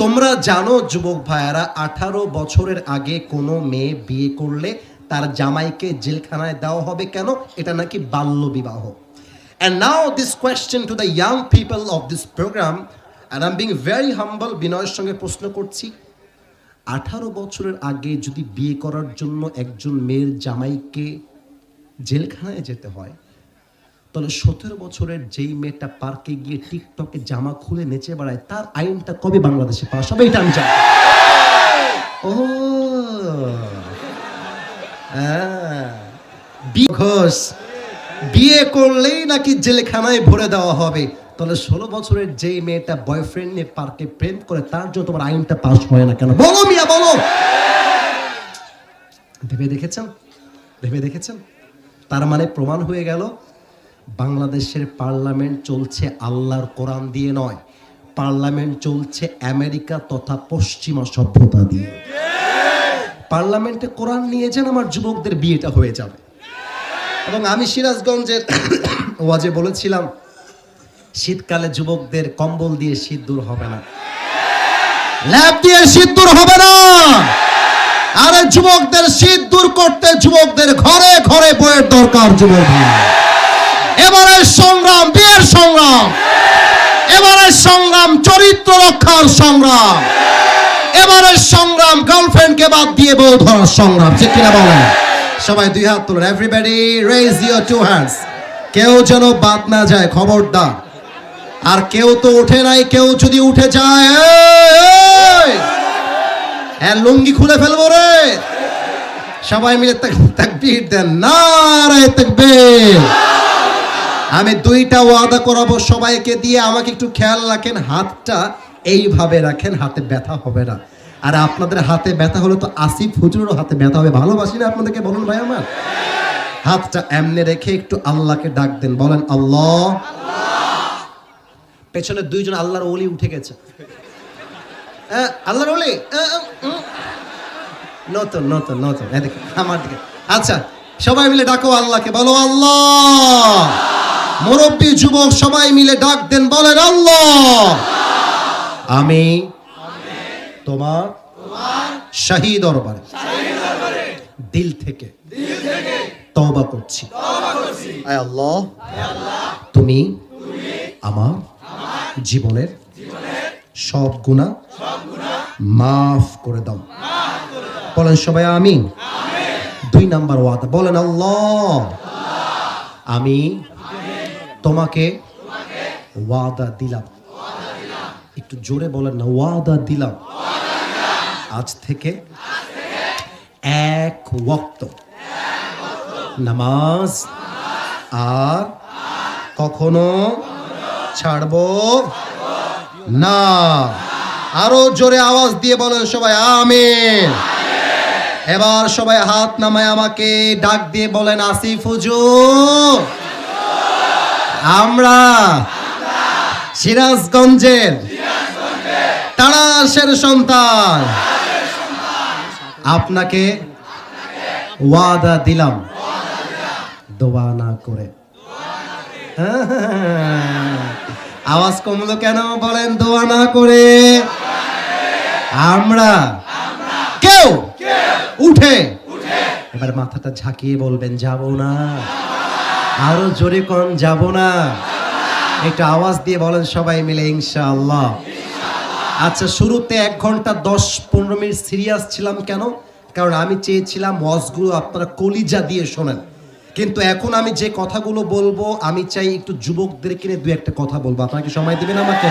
তোমরা জানো যুবক ভাইয়ারা, 18 বছরের আগে কোনো মেয়ে বিয়ে করলে তার জামাইকে জেলখানায় দেওয়া হবে কেন? এটা নাকি বাল্য বিবাহ। And now this question to the young people of this program, and I'm being very humble, বিনয়ের সঙ্গে প্রশ্ন করছি, 18 বছরের আগে যদি বিয়ে করার জন্য একজন মেয়ের জামাইকে জেলখানায় যেতে হয়, তাহলে 17 বছরের যেই মেয়েটা পার্কে গিয়ে টিকটকে জামা খুলে নেচে বেড়ায়, তার আইনটা কবে বাংলাদেশে পাস হবে? এটা আমি জানি। ও বিয়ে করলেই নাকি জেলখানায় ভরে দেওয়া হবে, তাহলে 16 বছরের যেই মেয়েটা বয়ফ্রেন্ড নিয়ে পার্কে প্রেম করে, তার জন্য তোমার আইনটা পাস হয় না কেন? বলো মিয়া বলো। ভেবে দেখেছেন? ভেবে দেখেছেন? তার মানে প্রমাণ হয়ে গেল বাংলাদেশের পার্লামেন্ট চলছে আল্লাহর কোরআন দিয়ে নয়, পার্লামেন্ট চলছে আমেরিকা তথা পশ্চিমা সভ্যতা দিয়ে। পার্লামেন্টে কোরআন নিয়ে যান, আমার যুবকদের বিয়েটা হয়ে যাবে। এবং আমি সিরাজগঞ্জের ওয়াজে বলেছিলাম, শীতকালে যুবকদের কম্বল দিয়ে শীত দূর হবে না, ল্যাপ দিয়ে শীত দূর হবে না। আরে যুবকদের শীত দূর করতে যুবকদের ঘরে ঘরে বইয়ের দরকার। যুবক এবারে সংগ্রাম বিয়ের সংগ্রাম, এবারে সংগ্রাম চরিত্র রক্ষার সংগ্রাম, এবারে সংগ্রাম গার্লফ্রেন্ডকে বাদ দিয়ে বউ ধরার সংগ্রাম। ঠিক কিনা বলেন? সবাই দুই হাত তুলুন। Everybody raise your two hands. কেউ যেন বাদ না যায়, খবরদার। আর কেউ তো উঠে নাই, কেউ যদি উঠে যায় লুঙ্গি খুলে ফেলবো রে। সবাই মিলে তাকবীর দেন, নারায়ে তাকবীর। আমি দুইটা ওয়াদা করাবো সবাইকে দিয়ে, আমাকে একটু খেয়াল রাখেন, হাতটা এইভাবে রাখেন, হাতে ব্যথা হবে না। আর আপনাদের হাতে ব্যথা হলে তো আসিফ হুজুরেরও হাতে ব্যথা হবে। ভালোবাসি না আপনাদেরকে, বলুন ভাই আমার। হাতটা এমনি রেখে একটু আল্লাহকে ডাক দেন, বলেন আল্লাহ। পেছনে দুইজন আল্লাহর ওলি উঠে গেছে। আল্লাহর ওলি নতুন নতুন নতুন এদিকে আমার দিকে। আচ্ছা সবাই মিলে ডাকো আল্লাহকে, বলো আল্লাহ। মুরব্বী যুবক সবাই মিলে ডাক দেন, বলেন আল্লাহ। আমি তোমার শাহী দরবারে দিল থেকে তওবা করছি। আয় আল্লাহ, তুমি আমার জীবনের সব গুনাহ মাফ করে দাও। বলেন সবাই আমিন। 2 নাম্বার ওয়াদা, বলেন আল্লাহ, আমি তোমাকে ওয়াদা দিলাম। একটু জোরে বলেন না, ওয়াদা দিলাম আজ থেকে 1 ওয়াক্ত নামাজ আর কখনো ছাড়বো না। আরো জোরে আওয়াজ দিয়ে বলেন সবাই আমিন। এবার সবাই হাত নামায় আমাকে ডাক দিয়ে বলেন, আসিফ হুজুর, আমরা সিরাজগঞ্জের তাড়াশের সন্তান, আপনাকে ওয়াদা দিলাম দোয়া না করে। আওয়াজ কমলো কেন? বলেন দোয়া না করে। আমরা কেউ উঠে এবার মাথাটা ঝাঁকিয়ে বলবেন যাব না। আরো জোরে কোন যাব না? একটু আওয়াজ দিয়ে বলেন সবাই মিলে ইনশাআল্লাহ। আচ্ছা শুরুতে 1 ঘন্টা 10-15 মিনিট সিরিয়াস ছিলাম কেন? কারণ আমি চেয়েছিলাম ওয়াজগুলো আপনারা কলিজা দিয়ে শোনেন। কিন্তু এখন আমি যে কথাগুলো বলবো, আমি চাই একটু যুবকদেরকে নিয়ে 2-1টা কথা বলবো। আপনারা কি সময় দিবেন আমাকে?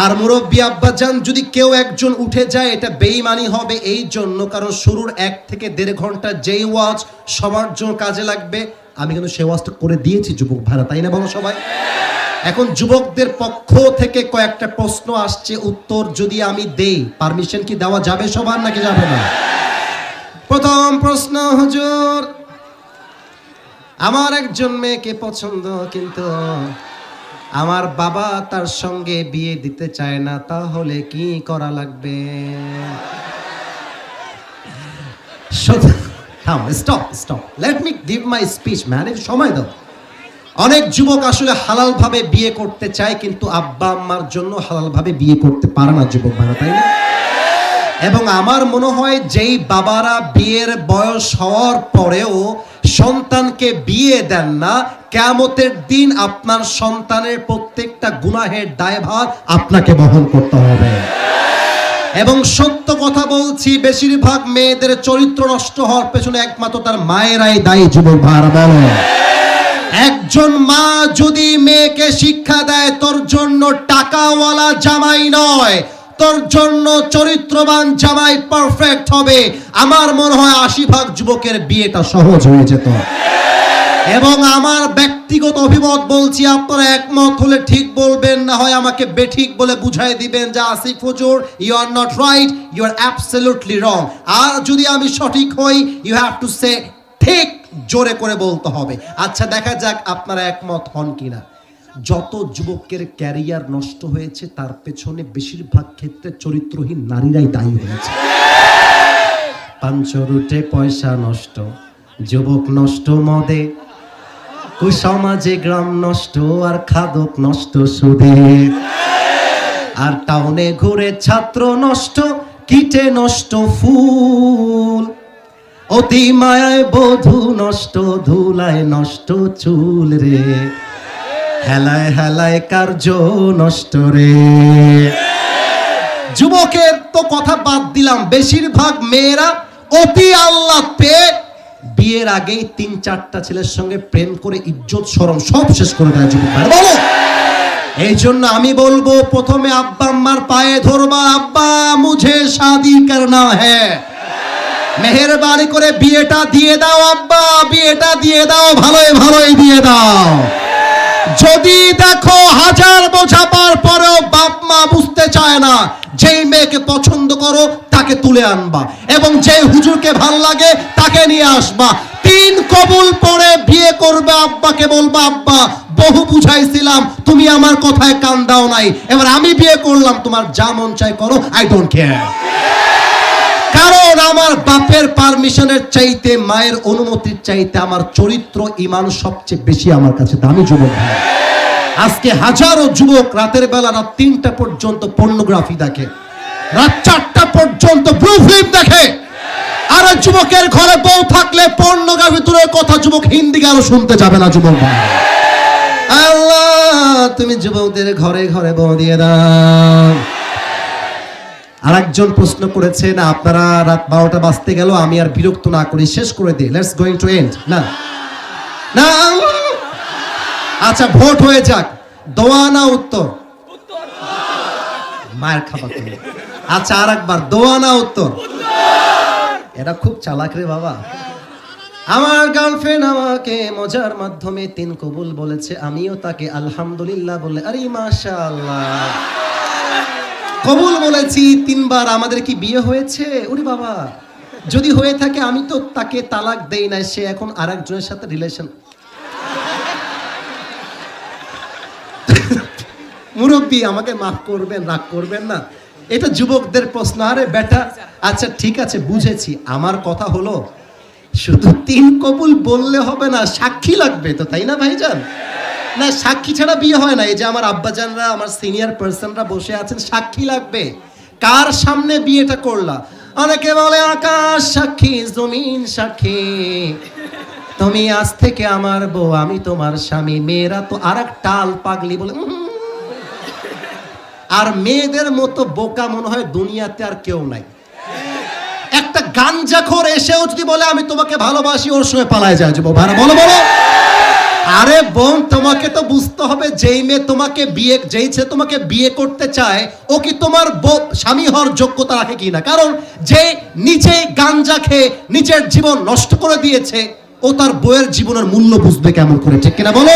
আর মুরব্বী আব্বাজান যদি কেউ একজন উঠে যায়, এটা বেঈমানি হবে এই জন্য, কারণ শুরুর 1 থেকে 1.5 ঘন্টা যেই ওয়াজ সবার জন্য কাজে লাগবে, আমি কিন্তু সেই ওয়াজটা করে দিয়েছি যুবক ভাইরা, তাই না বলো সবাই? এখন যুবকদের পক্ষ থেকে কয়েকটা প্রশ্ন আসছে, উত্তর যদি আমি দেই, পারমিশন কি দেওয়া যাবে সবার নাকি যাবে না? প্রথম প্রশ্ন, হুজুর আমার একজন মেয়েকে পছন্দ, কিন্তু আমার বাবা তার সঙ্গে বিয়ে দিতে চায় না, তাহলে কি করা লাগবে? Stop, let me give my speech man, সময় দাও। অনেক যুবক আসলে হালাল ভাবে বিয়ে করতে চায়, কিন্তু আব্বা আম্মার জন্য হালাল ভাবে বিয়ে করতে পারে না যুবক ভাইরা, তাই না? এবং আমার মনে হয় যেই বাবারা বিয়ের বয়স হওয়ার পরেও সন্তানকে বিয়ে দেন না, কিয়ামতের দিন আপনার সন্তানের প্রত্যেকটা গুনাহের দায়ভার আপনাকে বহন করতে হবে। এবং সত্য কথা বলছি, বেশিরভাগ মেয়েদের চরিত্র নষ্ট হওয়ার পেছনে একমাত্র তার মায়েরাই দায়ী। যুবক ভাইরা বলো, একজন মা যদি মেয়েকে শিক্ষা দেয় তোর জন্য টাকাওয়ালা জামাই নয়, তোর জন্য চরিত্রবান জামাই পারফেক্ট হবে, আমার মনে হয় 80% যুবকের বিয়েটা সহজ হয়ে যেত। এবং আমার ব্যক্তিগত অভিমত বলছি, আপনারা একমত হলে ঠিক বলবেন, না হয় আমাকে বেঠিক বলে বুঝাই দিবেন যে আসিফ হুজুর you are not right, you are absolutely wrong. আর যদি আমি সঠিক হই, ইউ হ্যাভ টু সে ঠিক, জোরে করে বলতে হবে। আচ্ছা, দেখা যাক আপনারা একমত হন কিনা। যত যুবকের ক্যারিয়ার নষ্ট হয়েছে তার পেছনে বেশিরভাগ ক্ষেত্রে চরিত্রহীন নারীরাই দায়ী হয়েছে। পাঞ্চরুটে পয়সা নষ্ট, যুবক নষ্ট মদে, কুসমাজে গ্রাম নষ্ট, আর খাদক নষ্ট সুদে, আর টাউনে ঘুরে ছাত্র নষ্ট, কীটে নষ্ট ফুল, অতি মায়ায় বধূ নষ্ট, ধুলায় নষ্ট চুল রে, হেলায় হেলায় কার্য নষ্ট রে। যুবকের তো কথা বাদ দিলাম, বেশিরভাগ মেয়েরা অতি আল্লাহ পেয়ে বিয়ের আগেই 3-4টা ছেলের সঙ্গে প্রেম করে ইজ্জত শরম সব শেষ করে দেয়। যুবক ভাই বলো, এই জন্য আমি বলবো প্রথমে আব্বা আম্মার পায়ে ধরবা, আব্বা মুঝে শাদি করনা হ্যায়, মেহেরবানি করে বিয়েটা দিয়ে দাও আব্বা, বিয়েটা দিয়ে দাও, ভালোই ভালোই দিয়ে দাও। যদি দেখো 1000 বোঝাবার পরেও বাপ মা বুঝতে চায় না, যেই মেয়েকে পছন্দ করো তাকে তুলে আনবা, এবং যে হুজুরকে ভাল লাগে তাকে নিয়ে আসবা। 3 কবুল পড়ে বিয়ে করবে, আব্বাকে বলবা আব্বা বহু বুঝাইছিলাম, তুমি আমার কথায় কান দাও নাই, এবার আমি বিয়ে করলাম, তোমার যা মন চাই করো, আই ডোন্ট কেয়ার। কারণ আমার বাপের পারমিশনের চাইতে, মায়ের অনুমতির চাইতে আমার চরিত্র ইমান সবচেয়ে বেশি আমার কাছে দামি। যুবক ভাই, আজকে হাজারো যুবক রাতের বেলা রাত 3টা পর্যন্ত পর্নোগ্রাফি দেখে, রাত 4টা পর্যন্ত ব্লু ফিল্ম দেখে, আর যুবকের ঘরে বউ থাকলে পর্নোগ্রাফি দূরের কথা, যুবক হিন্দি গানও শুনতে যাবে না। যুবক ভাই, আল্লাহ তুমি যুবকদের ঘরে ঘরে বউ দিয়ে দাও। আরেকজন প্রশ্ন করেছেন, আপনারা রাত 12টা বাজতে গেল, আমি আর বিরক্ত না করি, শেষ করে দিই, লেটস গোইং টু এন্ড। না না, আচ্ছা ভোট হয়ে যাক, দোয়া না উত্তর? মায়ের খাবার। আচ্ছা আরেকবার, দোয়া না উত্তর? এটা খুব চালাক রে বাবা। আমার গার্লফ্রেন্ড আমাকে মজার মাধ্যমে 3 কবুল বলেছে, আমিও তাকে আলহামদুলিল্লাহ বলে, আরে মাশাআল্লাহ, কবুল বলেছি 3 বার। আমাদের কি বিয়ে হয়েছে? ওরে বাবা, যদি হয়ে থাকে আমি তো তাকে তালাক দেই না, সে এখন আরেকজনের সাথে রিলেশন। মুরব্বী আমাকে মাফ করবেন, রাগ করবেন না, এটা যুবকদের প্রশ্ন। আরে বেটা, আচ্ছা ঠিক আছে বুঝেছি, আমার কথা হলো শুধু 3 কবুল বললে হবে না, সাক্ষী লাগবে তো, তাই না ভাইজান? না, সাক্ষী ছাড়া বিয়ে হয় না। এই যে আমার আব্বাজানরা, আমার সিনিয়র পার্সনরা বসে আছেন, সাক্ষী লাগবে। কার সামনে বিয়েটা করলা? অনেকে বলে আকাশ সাক্ষী, জমিন সাক্ষী, তুমি আজ থেকে আমার বউ, আমি তোমার স্বামী। মেয়েরা তো আরেক টাল পাগলি বলে। আর মেয়েদের মতো বোকা মনে হয় দুনিয়াতে আর কেউ নাই। একটা গাঞ্জাখোর এসেও যদি বলে আমি তোমাকে ভালোবাসি, ওর সঙ্গে পালায় যায়। যুবক ভাইরা বলো বলো। আরে বোন, তোমাকে তো বুঝতে হবে, যেই মেয়ে তোমাকে বিয়ে, যেই ছেলে তোমাকে বিয়ে করতে চায়, ও কি তোমার স্বামী হওয়ার যোগ্যতা রাখে কিনা? কারণ যে নিজেই গাঞ্জা খেয়ে নিজের জীবন নষ্ট করে দিয়েছে, ও তার বউয়ের জীবনের মূল্য বুঝবে কেমন করে, ঠিক কিনা বলো?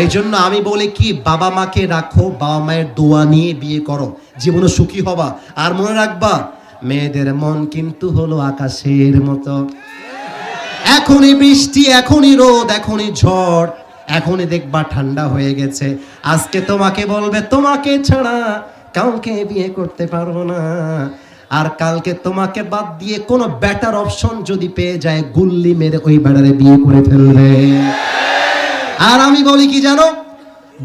এই জন্য আমি বলি কি, বাবা মাকে রাখো, বাবা মায়ের দোয়া নিয়ে বিয়ে করো, জীবনে সুখী হবা। আর মনে রাখবা, মেয়েদের মন কিন্তু হলো আকাশের মতো, এখনই বৃষ্টি, এখনই রোদ, এখনই ঝড়, এখনই দেখবা ঠান্ডা হয়ে গেছে। আজকে তোমাকে বলবে তোমাকে ছাড়া কাউকে বিয়ে করতে পারবো না, আর কালকে তোমাকে বাদ দিয়ে কোনো বেটার অপশন যদি পেয়ে যায়, গুল্লি মেরে ওই বেটারে বিয়ে করে ফেলবে। আর আমি বলি কি জানো,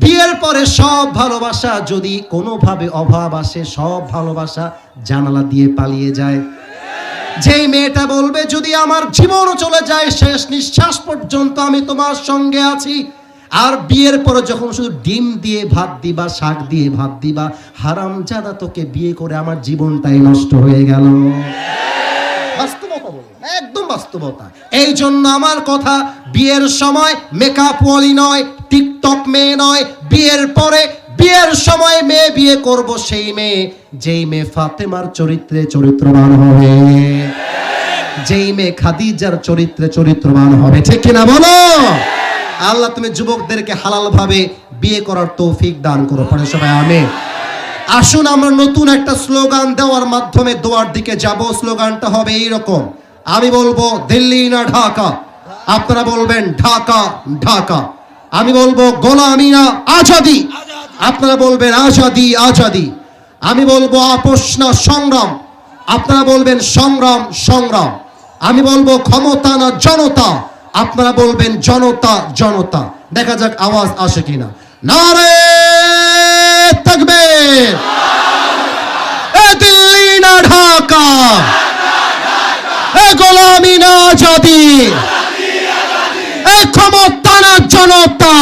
বিয়ের পরে সব ভালোবাসা যদি কোনোভাবে অভাব আসে, সব ভালোবাসা জানালা দিয়ে পালিয়ে যায়। যেই মেয়েটা বলবে যদি আমার জীবনও চলে যায়, শেষ নিঃশ্বাস পর্যন্ত আমি তোমার সঙ্গে আছি, আর বিয়ের পরে যখন শুধু ডিম দিয়ে ভাত দিবা, শাক দিয়ে ভাত দিবা, হারামজাদা তোকে বিয়ে করে আমার জীবনটাই নষ্ট হয়ে গেল। বাস্তবতা বলি, একদম বাস্তবতা। এই জন্য আমার কথা, বিয়ের সময় মেকআপ ওয়ালি নয়, টিকটক মেয়ে নয়, বিয়ের পরে বিয়ের সময় মেয়ে বিয়ে করব সেই মেয়ে, যেই মেয়ে ফাতেমার চরিত্রে চরিত্রবান হবে, যেই মেয়ে খাদিজার চরিত্রে চরিত্রবান হবে। ঠিক কিনা বলো? আল্লাহ তুমি যুবকদেরকে হালাল ভাবে বিয়ে করার তৌফিক দান করো। পরে সবাই আমিন। আসুন আমরা নতুন একটা স্লোগান দেওয়ার মাধ্যমে দোয়ার দিকে যাব। স্লোগানটা হবে এইরকম, আমি বলবো দিল্লি না ঢাকা, আপনারা বলবেন ঢাকা ঢাকা। আমি বলবো গোলামি না আজাদি, আপনারা বলবেন আজাদি আজাদি। আমি বলবো আপোষ না সংগ্রাম, আপনারা বলবেন সংগ্রাম সংগ্রাম। আমি বলবো ক্ষমতা না জনতা, আপনারা বলবেন জনতা জনতা। দেখা যাক আওয়াজ আসে কিনা। নারে তাকবীর, এ দিল্লি না ঢাকা, এ গোলামি না আজাদি, এ ক্ষমতা না জনতা,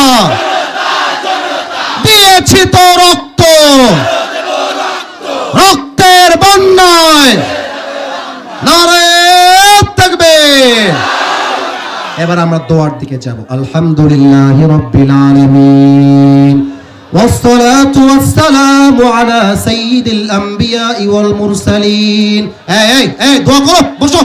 দিয়েছি তো রক্ত, রক্তের বন্যায় নারে তাকবীর। এবার আমরা দোয়ার দিকে যাব। আলহামদুলিল্লাহি রাব্বিল আলামিন, والصلاة والسلام على سيد الأنبياء والمرسلين. এই দোয়া করো, বসো।